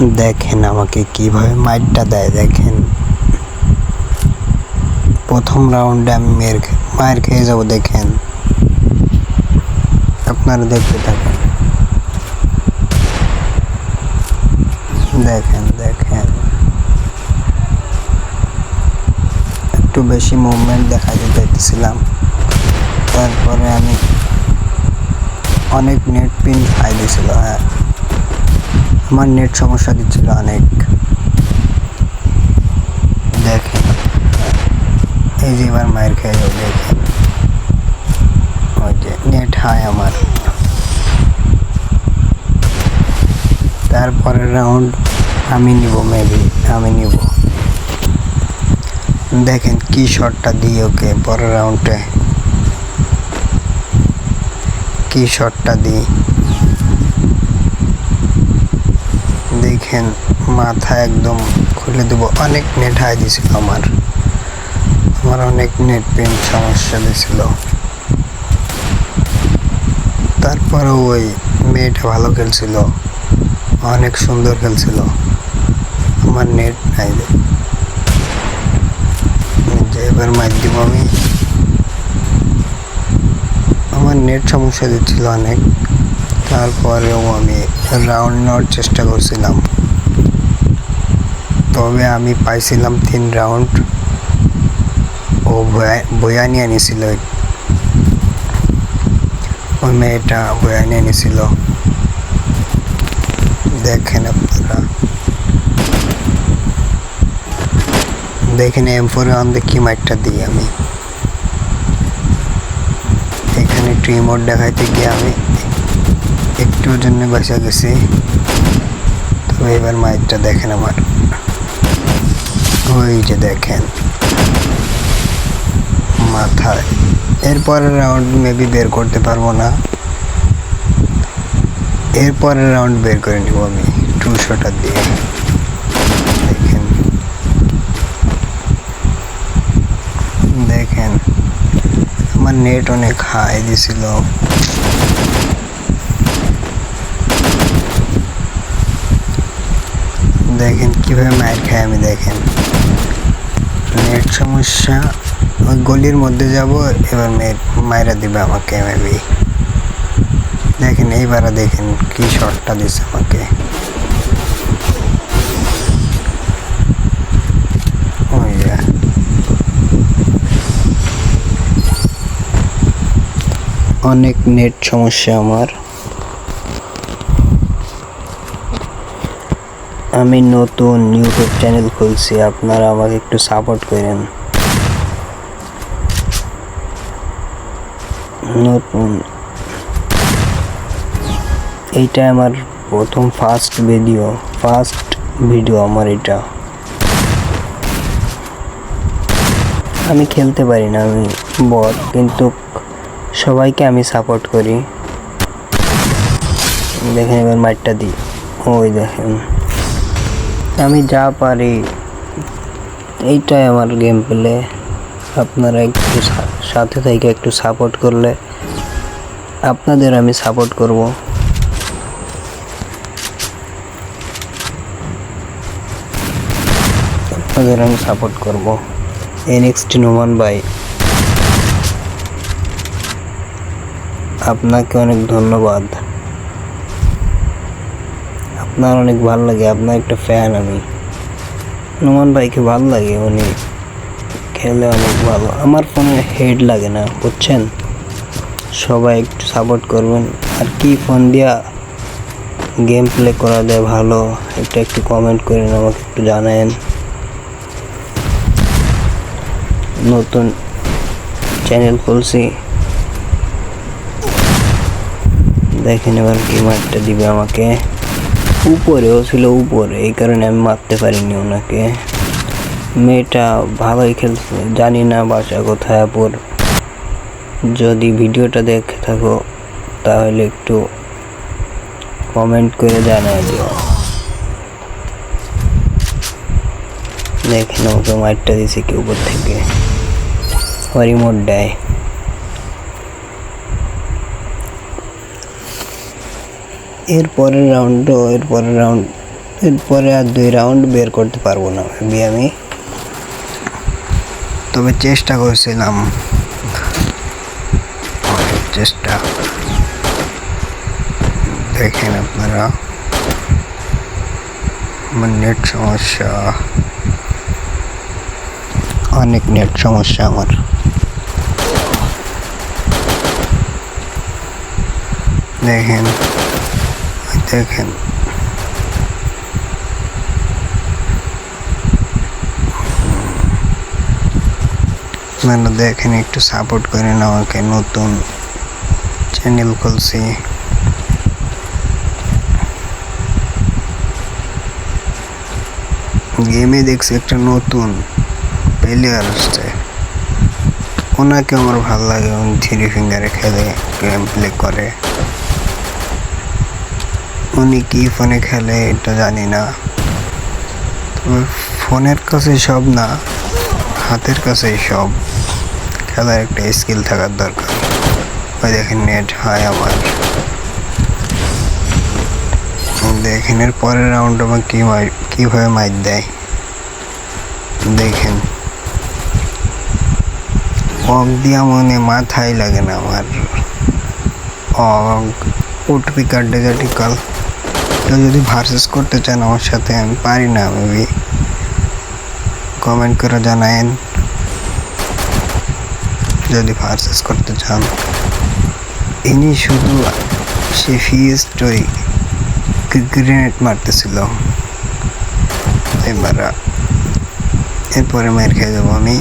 দেখেন আমাকে কিভাবে মাইরটা দেয়। দেখেন প্রথম রাউন্ডে আমি মায়ের খেয়ে যাব। দেখেন আপনারা দেখতে থাকেন। দেখেন দেখেন একটু বেশি মুভমেন্ট দেখাতে চাইতেছিলাম, তারপরে আমি অনেক নেট পিন খাই দিয়েছিল। হ্যাঁ, আমার নেট সমস্যা দিচ্ছিল অনেক। দেখেন এই যে এবার মায়ের খেয়ে যাও। দেখেন ওই যে নেট হাই আমার। তারপরের রাউন্ড আমি নিব, মেবি আমি নিব। দেখেন কি শটটা দিই ওকে পরের রাউন্ডে, কি শটটা দিই। দেখেন মাথা একদম খুলে দেবো। অনেক নেট হাই দিয়েছিল আমার অনেক নেট পেন সমস্যা দিয়েছিল। তারপরেও ওই মেয়েটা ভালো খেলছিল, অনেক সুন্দর খেলছিল। আমার নেট নাই, যে এবার মার দিব আমি। আমার নেট সমস্যা দিচ্ছিল অনেক, তারপরেও আমি রাউন্ড নেওয়ার চেষ্টা করছিলাম। তবে আমি পাইছিলাম 3 রাউন্ড। ও বয়া নিয়ে নিয়েছিল, ওই মেয়েটা বয়া নিয়ে নিয়েছিল। দেখেন আপনারা, দেখেন M4 কি মাইটটা দিই আমি। এখানে একটু ইমোট দেখাইতে গিয়ে আমি একটুর জন্য বাঁচা গেছি। তবে এবার মাইটটা দেখেন আমার, ওই যে দেখেন মাথায়। এরপরের রাউন্ড মেবি বের করতে পারবো না, এরপরের রাউন্ড বের করে নিব আমি 2 শটার দিয়ে। দেখেন দেখেন আমার নেট অনেক হাই দিছিল। দেখেন কিভাবে মায়ের খাই আমি। দেখেন নেট সমস্যা, ওই গলির মধ্যে যাব। এবার মায়েরা দিবে আমাকে মেবি। দেখেন এইবার দেখেন কি শটটা দিচ্ছে আমাকে। ওই যে অনেক নেট সমস্যা আমার। আমি নতুন ইউটিউব চ্যানেল খুলছি, আপনারা আমাকে একটু সাপোর্ট করেন। নতুন এইটা আমার প্রথম ফার্স্ট ভিডিও আমার এটা। আমি খেলতে পারি না, আমি বট, কিন্তু সবাইকে আমি সাপোর্ট করি। দেখেন এবার মাইটটা দিই। ওই দেখেন আমি যা পারি, এইটাই আমার গেম প্লে। আপনারা একটু সাথে থেকে একটু সাপোর্ট করলে আপনাদের আমি সাপোর্ট করব। আপনাদের আমি সাপোর্ট করব। NXT নোমান ভাই, আপনাকে অনেক ধন্যবাদ। আপনার অনেক ভালো লাগে, আপনার একটা ফ্যান আমি। নোমান ভাইকে ভালো লাগে, উনি খেলে অনেক ভালো। আমার ফোনে হেড লাগে না, বুঝছেন। সবাই একটু সাপোর্ট করবেন। আর কি ফোন দিয়া গেম প্লে করা যায় ভালো, এটা একটু কমেন্ট করেন, আমাকে একটু জানান। নতুন চ্যানেল খুলছি, দেখেন এবার কি মারটা দিবে আমাকে। উপরেও ছিল, উপরে, এই কারণে আমি মারতে পারিনি ওনাকে। মেয়েটা ভালোই খেলছে, জানি না বাসা কোথায় আপুর। যদি ভিডিওটা দেখে থাকো তাহলে একটু কমেন্ট করে জানিয়ে দিও। দেখেন ওকে মাইটটা দিছে কি উপর থেকে, রিমোট দেয়। এরপরের রাউন্ড এরপরে আর 2 রাউন্ড বের করতে পারবো না ভাবি আমি, তবে চেষ্টা করছিলাম, অনেক চেষ্টা। দেখেন আপনারা আমার নেট সমস্যা, অনেক নেট সমস্যা আমার। দেখেন দেখেন আপনারা দেখেন, একটু সাপোর্ট করেন আমাকে, নতুন চ্যানেল খুলছি। গেমে দেখছি একটা নতুন প্লেয়ার আসছে, ওনাকে আমার ভালো লাগে, উনি 3 ফিঙ্গারে খেলে, গেম প্লে করে। উনি কি ফোনে খেলে এটা জানি না, তবে ফোনের কাছে সব না, হাতের কাছেই সব। খেলার একটা স্কিল থাকার দরকার। ওই দেখেন নেট হয় আমার। দেখেন এর পরের রাউন্ড আমার কিভাবে মাইর দেয় দেখেন। অগ দিয়া মনে মাথায় লাগে না আমার। অগ ওটিপি কার্ডে ক্রিটিক্যাল। কেউ যদি ভার্সেস করতে চান আমার সাথে, আমি পারি না মেবি, কমেন্ট করে জানায়েন যদি ভার্সেস করতে চান। ইনি শুধু সে ফিস্ট ওই গ্রেনেড মারতেছিল, এরপরে মেরে খেয়ে যাবো আমি।